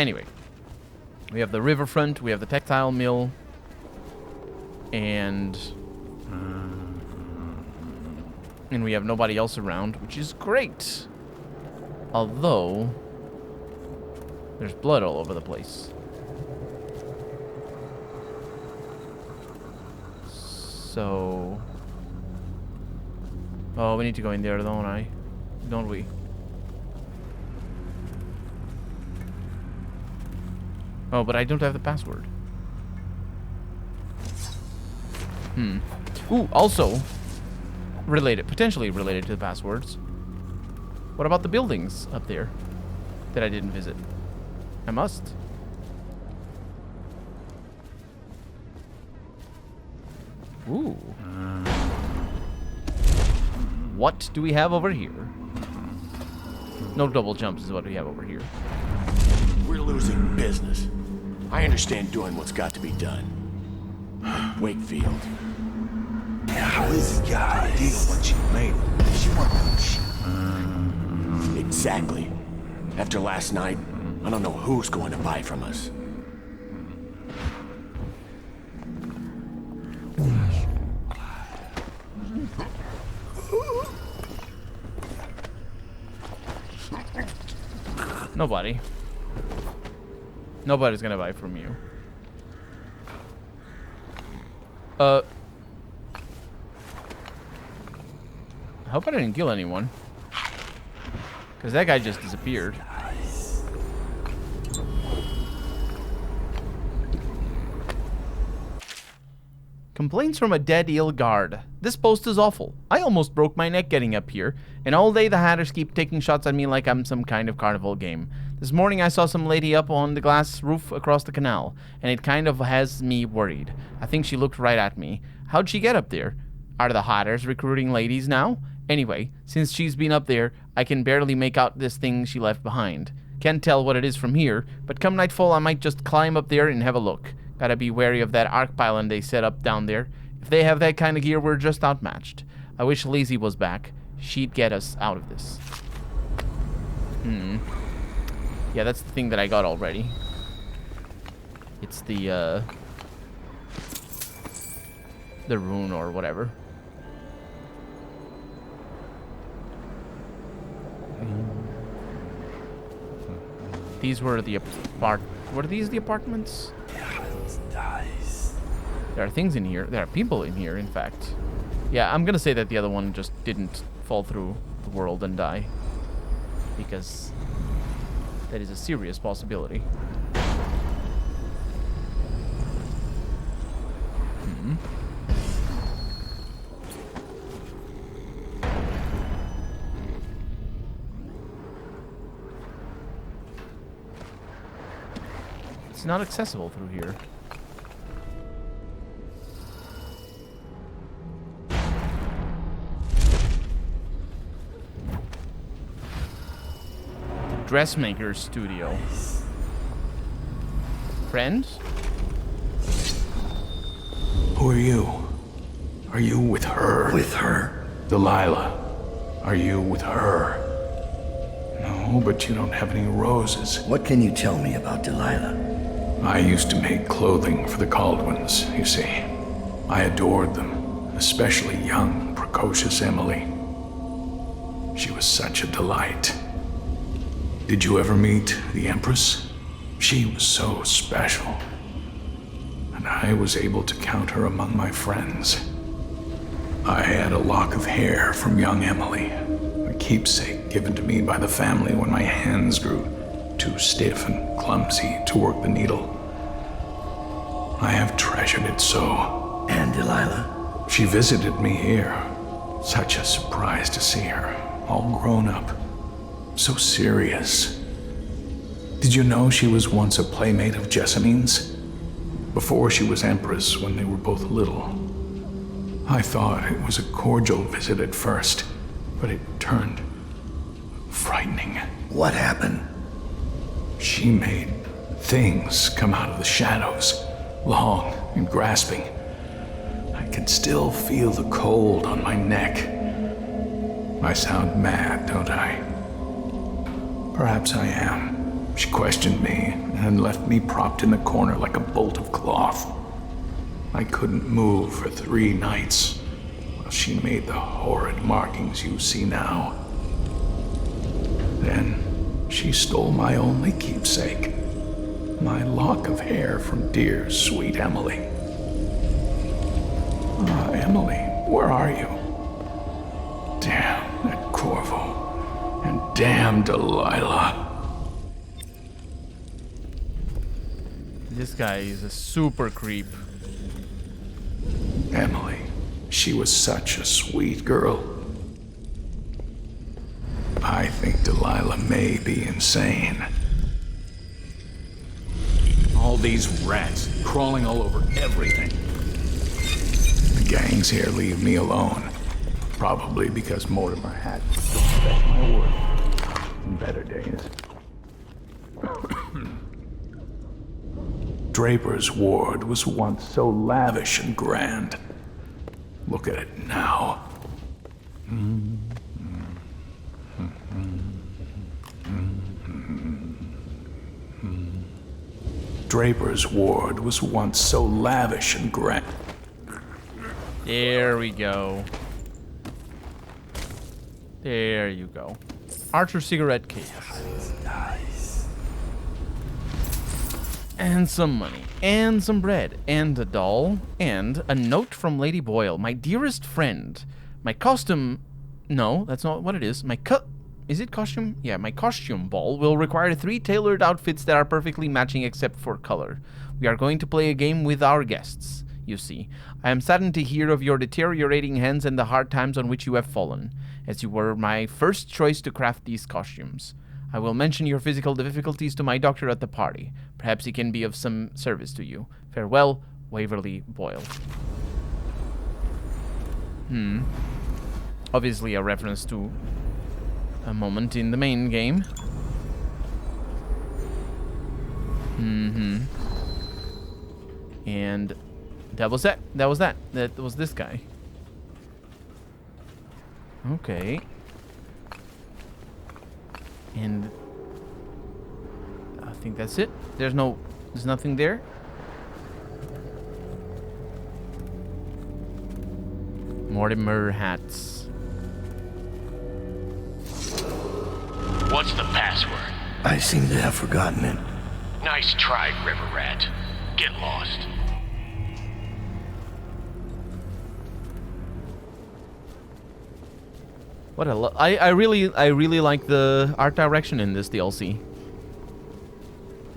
Anyway. We have the riverfront, we have the textile mill, and we have nobody else around, which is great. Although, there's blood all over the place. So... Oh, we need to go in there, don't we? Oh, but I don't have the password. Ooh, also, potentially related to the passwords. What about the buildings up there that I didn't visit? I must. Ooh. What do we have over here? No double jumps is what we have over here. We're losing business. I understand doing what's got to be done. Wakefield. How is it your idea what you made? She wants Exactly. After last night, I don't know who's going to buy from us. Nobody. Nobody's gonna buy from you. I hope I didn't kill anyone. Because that guy just disappeared. Complaints from a dead eel guard. This post is awful. I almost broke my neck getting up here, and all day the Hatters keep taking shots at me like I'm some kind of carnival game. This morning I saw some lady up on the glass roof across the canal, and it kind of has me worried. I think she looked right at me. How'd she get up there? Are the Hatters recruiting ladies now? Anyway, since she's been up there, I can barely make out this thing she left behind. Can't tell what it is from here, but come nightfall I might just climb up there and have a look. Gotta be wary of that arc pylon they set up down there. If they have that kind of gear, we're just outmatched. I wish Lizzie was back. She'd get us out of this. Yeah, that's the thing that I got already. It's the rune or whatever. These were the were these the apartments? There are things in here. There are people in here, in fact. Yeah, I'm gonna say that the other one just didn't fall through the world and die. Because that is a serious possibility. It's not accessible through here. Dressmaker's studio. Friends? Who are you? Are you with her? With her? Delilah. Are you with her? No, but you don't have any roses. What can you tell me about Delilah? I used to make clothing for the Caldwins, you see. I adored them, especially young, precocious Emily. She was such a delight. Did you ever meet the Empress? She was so special. And I was able to count her among my friends. I had a lock of hair from young Emily, a keepsake given to me by the family when my hands grew too stiff and clumsy to work the needle. I have treasured it so. And Delilah? She visited me here. Such a surprise to see her, all grown up. So serious. Did you know she was once a playmate of Jessamine's? Before she was Empress, when they were both little. I thought it was a cordial visit at first, but it turned frightening. What happened? She made things come out of the shadows, long and grasping. I can still feel the cold on my neck. I sound mad, don't I? Perhaps I am. She questioned me and left me propped in the corner like a bolt of cloth. I couldn't move for 3 nights while she made the horrid markings you see now. Then she stole my only keepsake, my lock of hair from dear, sweet Emily. Ah, Emily, where are you? Damn that Corvo, and damn Delilah. This guy is a super creep. Emily, she was such a sweet girl. I think Delilah may be insane. All these rats crawling all over everything. The gangs here leave me alone. Probably because Mortimer had to respect my word in better days. Draper's ward was once so lavish and grand. Look at it now. Draper's ward was once so lavish and grand. There we go. There you go. Archer cigarette case. Nice. And some money. And some bread. And a doll. And a note from Lady Boyle. My dearest friend. My costume... No, that's not what it is. Is it costume? Yeah, my costume ball will require 3 tailored outfits that are perfectly matching except for color. We are going to play a game with our guests, you see. I am saddened to hear of your deteriorating hands and the hard times on which you have fallen, as you were my first choice to craft these costumes. I will mention your physical difficulties to my doctor at the party. Perhaps he can be of some service to you. Farewell, Waverly Boyle. Obviously a reference to a moment in the main game. And that was that. That was that. That was this guy. Okay. And I think that's it. There's nothing there. Mortimer hats. What's the password? I seem to have forgotten it. Nice try, River Rat. Get lost. What I really like the art direction in this DLC.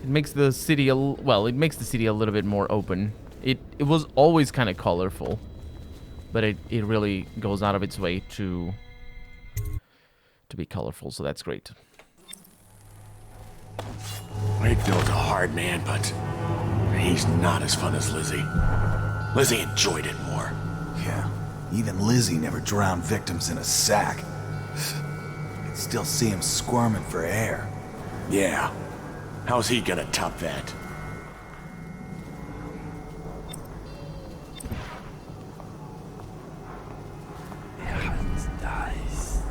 It makes the city it makes the city a little bit more open. It was always kind of colorful, but it really goes out of its way to be colorful, so that's great. Wakefield's a hard man, but he's not as fun as Lizzie. Lizzie enjoyed it more. Yeah, even Lizzie never drowned victims in a sack. I can still see him squirming for air. Yeah. How's he gonna top that? Nice.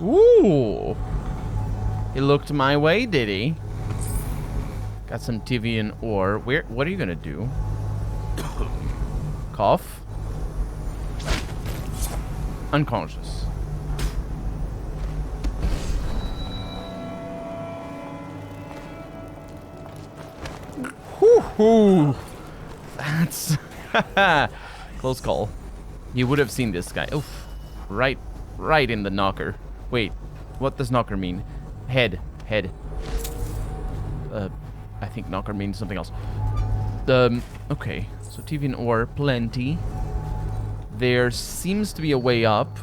Ooh. He looked my way, did he? Got some Tivian ore. What are you gonna do? Cough. Unconscious. Whoo! That's close call. You would have seen this guy. Oof. Right in the knocker. Wait, what does knocker mean? Head. I think knocker means something else. Okay. So Tivian ore, plenty. There seems to be a way up.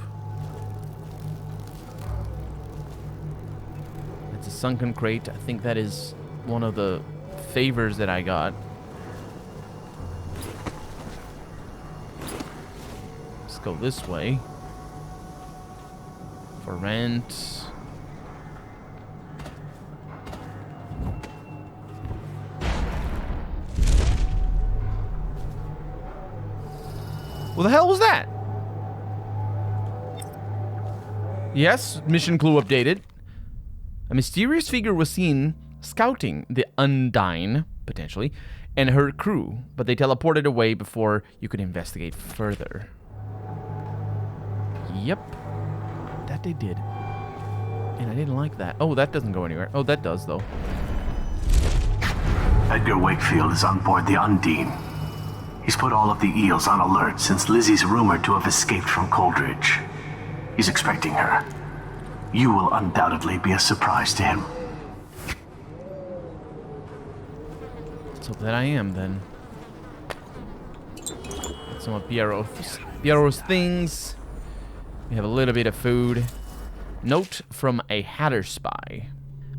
It's a sunken crate. I think that is one of the favors that I got. Let's go this way. For rent. What the hell was that? Yes, mission clue updated. A mysterious figure was seen scouting the Undyne, potentially, and her crew, but they teleported away before you could investigate further. Yep. That they did. And I didn't like that. Oh, that doesn't go anywhere. Oh, that does, though. Edgar Wakefield is on board the Undine. He's put all of the eels on alert since Lizzie's rumored to have escaped from Coldridge. He's expecting her. You will undoubtedly be a surprise to him. Let's hope that I am, then. Get some of Piero's things. We have a little bit of food. Note from a Hatter spy.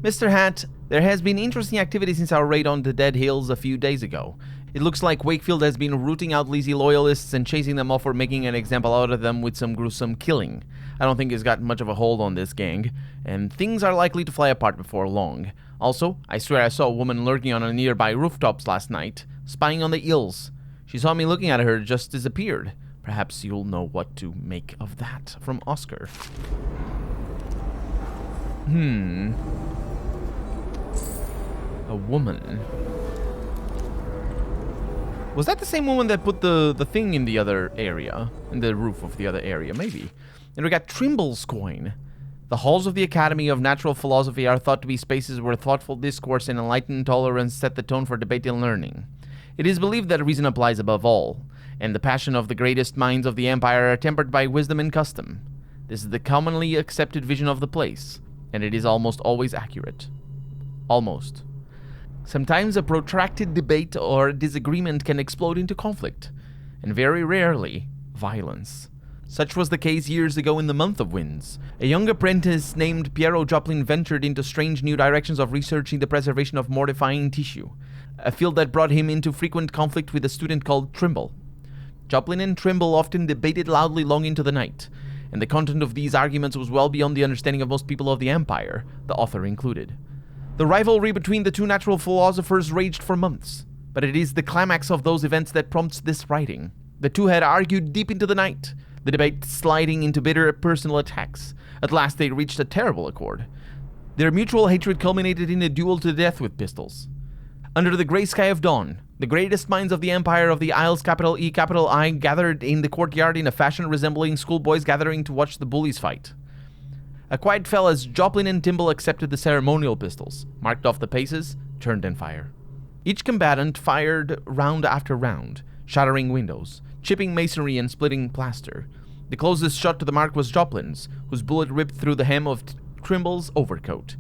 Mr. Hat, there has been interesting activity since our raid on the Dead Hills a few days ago. It looks like Wakefield has been rooting out Lizzie loyalists and chasing them off or making an example out of them with some gruesome killing. I don't think he's got much of a hold on this gang, and things are likely to fly apart before long. Also, I swear I saw a woman lurking on a nearby rooftops last night, spying on the eels. She saw me looking at her, just disappeared. Perhaps you'll know what to make of that. From Oscar. A woman. Was that the same woman that put the thing in the other area? In the roof of the other area? Maybe. And we got TRIMBLE'S coin. The halls of the Academy of Natural Philosophy are thought to be spaces where thoughtful discourse and enlightened tolerance set the tone for debate and learning. It is believed that reason applies above all, and the passion of the greatest minds of the Empire are tempered by wisdom and custom. This is the commonly accepted vision of the place, and it is almost always accurate. Almost. Sometimes a protracted debate or disagreement can explode into conflict, and very rarely, violence. Such was the case years ago in the Month of Winds. A young apprentice named Piero Joplin ventured into strange new directions of researching the preservation of mortifying tissue, a field that brought him into frequent conflict with a student called Trimble. Joplin and Trimble often debated loudly long into the night, and the content of these arguments was well beyond the understanding of most people of the Empire, the author included. The rivalry between the two natural philosophers raged for months, but it is the climax of those events that prompts this writing. The two had argued deep into the night, the debate sliding into bitter personal attacks. At last they reached a terrible accord. Their mutual hatred culminated in a duel to the death with pistols. Under the grey sky of dawn, the greatest minds of the Empire of the Isles, capital E, capital I, gathered in the courtyard in a fashion resembling schoolboys gathering to watch the bullies fight. A quiet fell as Joplin and Trimble accepted the ceremonial pistols, marked off the paces, turned and fired. Each combatant fired round after round, shattering windows, chipping masonry and splitting plaster. The closest shot to the mark was Joplin's, whose bullet ripped through the hem of Trimble's overcoat.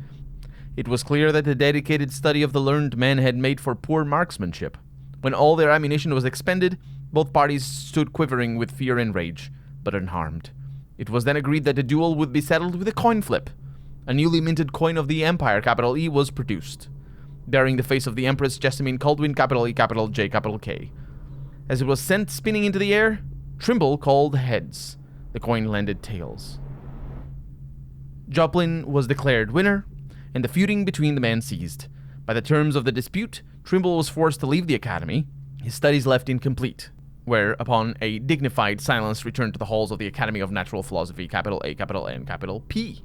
It was clear that the dedicated study of the learned men had made for poor marksmanship. When all their ammunition was expended, both parties stood quivering with fear and rage, but unharmed. It was then agreed that the duel would be settled with a coin flip. A newly minted coin of the Empire, capital E, was produced, bearing the face of the Empress Jessamine Caldwin, capital E, capital J, capital K. As it was sent spinning into the air, Trimble called heads. The coin landed tails. Joplin was declared winner, and the feuding between the men ceased. By the terms of the dispute, Trimble was forced to leave the academy, his studies left incomplete, where, upon a dignified silence, returned to the halls of the Academy of Natural Philosophy, capital A, capital N, capital P.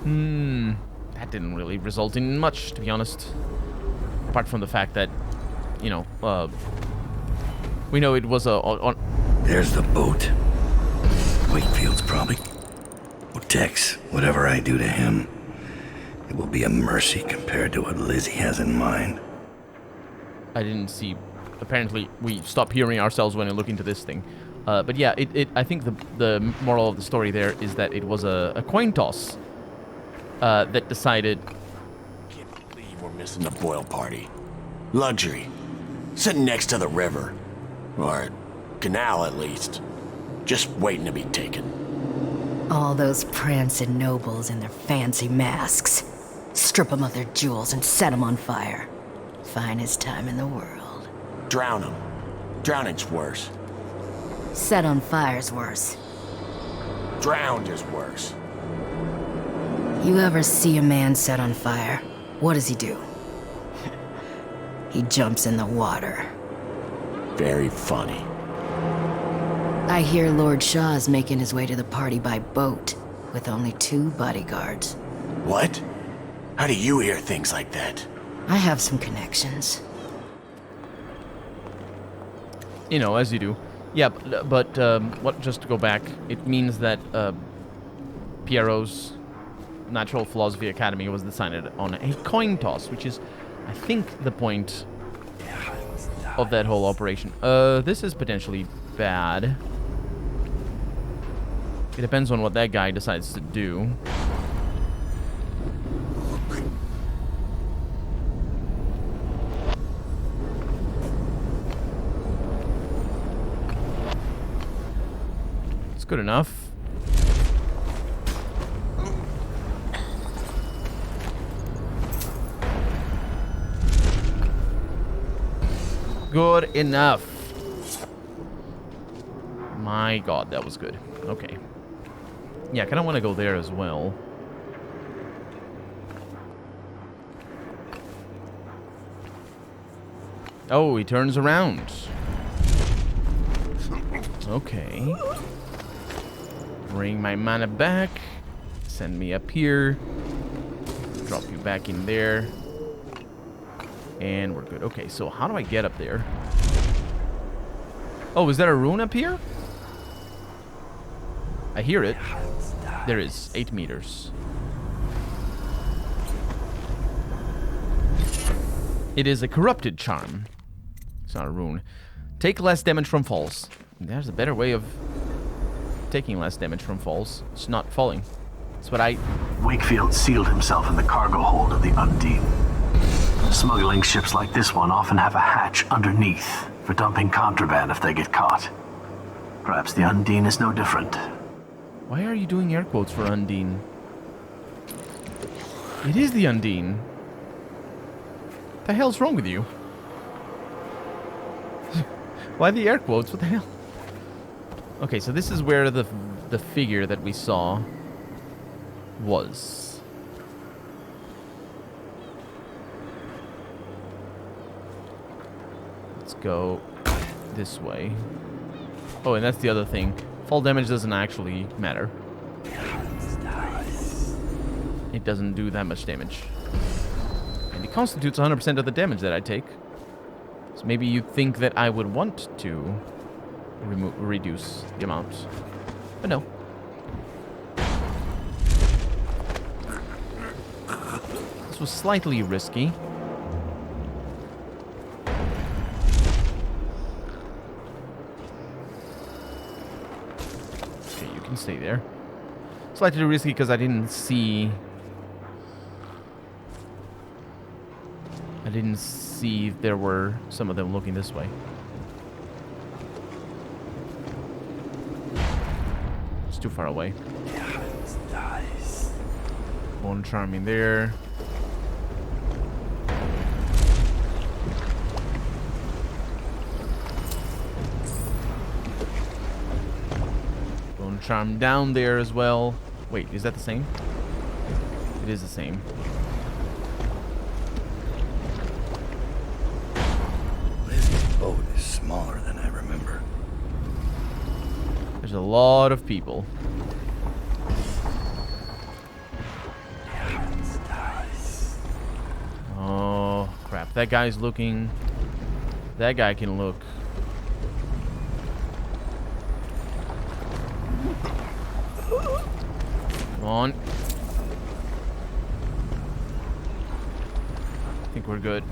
That didn't really result in much, to be honest. Apart from the fact that, we know it was There's the boat. Wakefield's probably. Well, Tex, whatever I do to him, it will be a mercy compared to what Lizzie has in mind. I didn't see. Apparently, we stopped hearing ourselves when I look into this thing. But yeah, I think the moral of the story there is that it was a coin toss that decided. Can't believe we're missing the Boyle party. Luxury. Sitting next to the river. Or canal, at least. Just waiting to be taken. All those prancing nobles in their fancy masks. Strip them of their jewels and set them on fire. Finest time in the world. Drown them. Drowning's worse. Set on fire's worse. Drowned is worse. You ever see a man set on fire? What does he do? He jumps in the water. Very funny. I hear Lord Shaw's making his way to the party by boat, with only 2 bodyguards. What? How do you hear things like that? I have some connections. You know, as you do. Yeah, but what? Just to go back, it means that Piero's Natural Philosophy Academy was decided on a coin toss, which is, I think, the point of that whole operation. This is potentially bad. It depends on what that guy decides to do. It's good enough. Good enough. My god, that was good. Okay. Yeah, I kind of want to go there as well. Oh, he turns around. Okay. Bring my mana back. Send me up here. Drop you back in there. And we're good. Okay, so how do I get up there? Oh, is there a rune up here? I hear it. There is. 8 meters. It is a corrupted charm. It's not a rune. Take less damage from falls. There's a better way of taking less damage from falls. It's not falling. That's what I... Wakefield sealed himself in the cargo hold of the Undine. Smuggling ships like this one often have a hatch underneath for dumping contraband if they get caught. Perhaps the Undine is no different. Why are you doing air quotes for Undine? It is the Undine. What the hell's wrong with you? Why the air quotes? What the hell? Okay, so this is where the figure that we saw was. Let's go this way. Oh, and that's the other thing. Fall damage doesn't actually matter. It doesn't do that much damage. And it constitutes 100% of the damage that I take. So maybe you think that I would want to reduce the amount. But no. This was slightly risky. Stay there. Slightly risky because I didn't see there were some of them looking this way. It's too far away. Bone charming there. Charm down there as well. Wait, is that the same? It is the same. Lizzie's boat is smaller than I remember. There's a lot of people. Oh, crap. That guy's looking... That guy can look... Come on. I think we're good.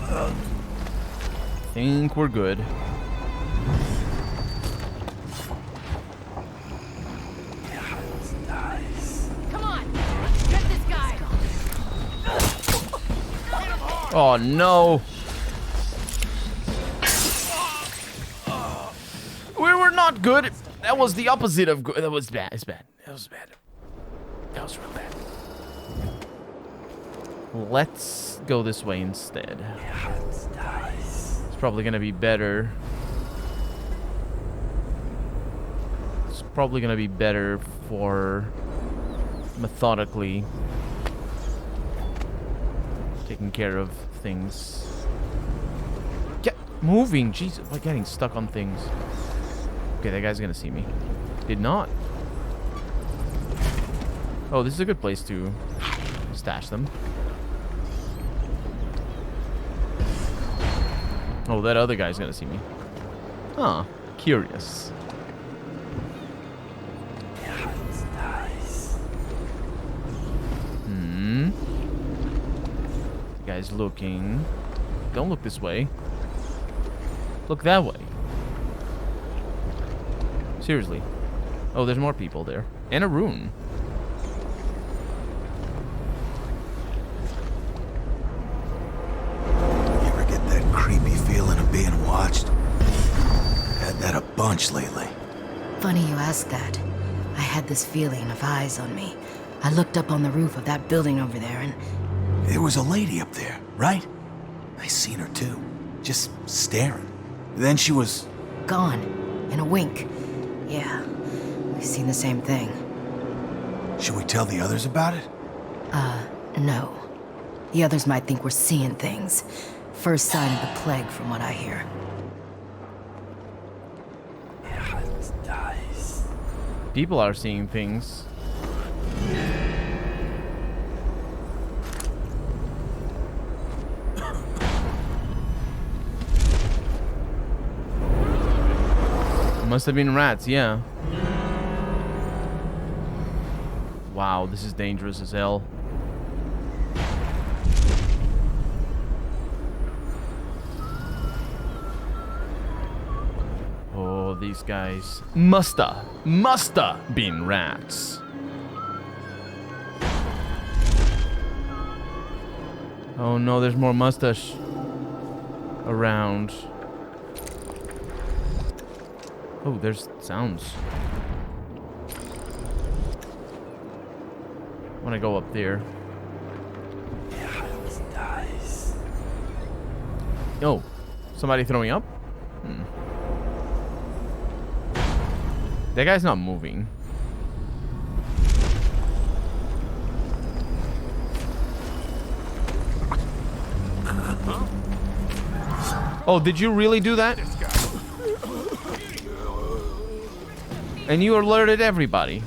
I think we're good. Come on, get this guy. Oh no. We were not good. That was the opposite of good. That was bad. It's bad. That was bad. That was real bad. Let's go this way instead. It's probably gonna be better. It's probably gonna be better for methodically taking care of things. Get moving, Jesus! We're getting stuck on things. Okay, that guy's gonna see me. Did not. Oh, this is a good place to stash them. Oh, that other guy's gonna see me. Huh. Curious. The guy's looking. Don't look this way. Look that way. Seriously. Oh, there's more people there. And a rune. You ever get that creepy feeling of being watched? Had that a bunch lately. Funny you ask that. I had this feeling of eyes on me. I looked up on the roof of that building over there and... There was a lady up there, right? I seen her too. Just staring. Then she was... gone. In a wink. Yeah. We've seen the same thing. Should we tell the others about it? No. The others might think we're seeing things. First sign of the plague, from what I hear. People are seeing things. Must have been rats, yeah. Wow, this is dangerous as hell. Oh, these guys musta been rats. Oh no, there's more mustache around. Oh, there's sounds. I want to go up there. Oh, somebody throwing up? That guy's not moving. Oh, did you really do that? And you alerted everybody.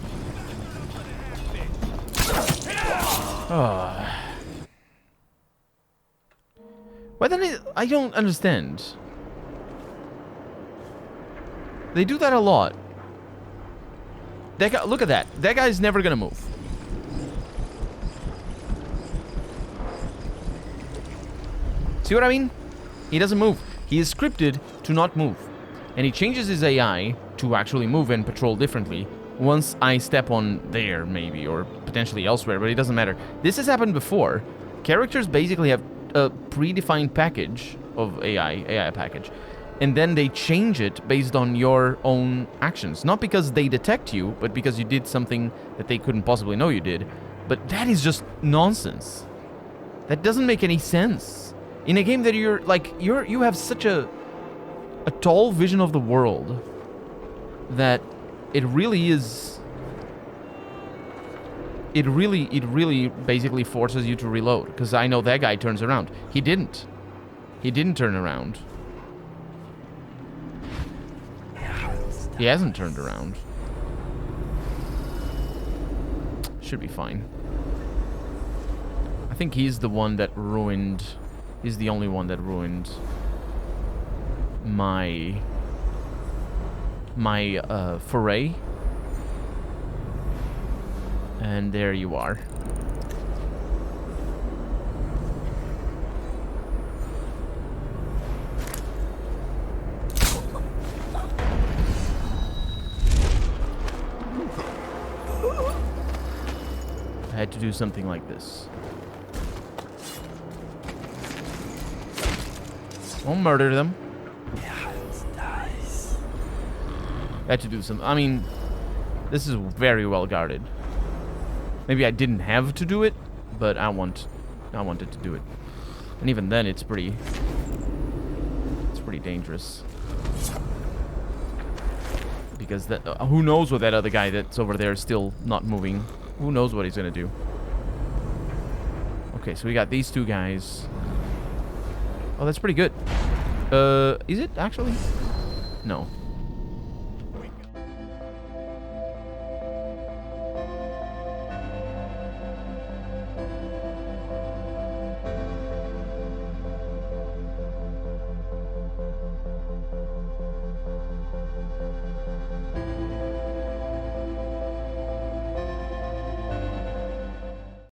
Oh. Why don't I don't understand. They do that a lot. That guy, look at that. That guy's never gonna move. See what I mean? He doesn't move. He is scripted to not move. And he changes his AI to actually move and patrol differently once I step on there, maybe, or potentially elsewhere, but it doesn't matter. This has happened before. Characters basically have a predefined package of AI package, and then they change it based on your own actions. Not because they detect you, but because you did something that they couldn't possibly know you did. But that is just nonsense. That doesn't make any sense. In a game that you have such a tall vision of the world that it really is. It really basically forces you to reload. Because I know that guy turns around. He didn't. He didn't turn around. He hasn't turned around. Should be fine. I think he's the one that ruined. He's the only one that ruined my foray. And there you are. I had to do something like this. Won't murder them. I had to do some. I mean, this is very well guarded. Maybe I didn't have to do it, but I wanted to do it. And even then, it's pretty dangerous. Because that who knows what that other guy that's over there is still not moving. Who knows what he's gonna do? Okay, so we got these two guys. Oh, that's pretty good. Is it actually? No.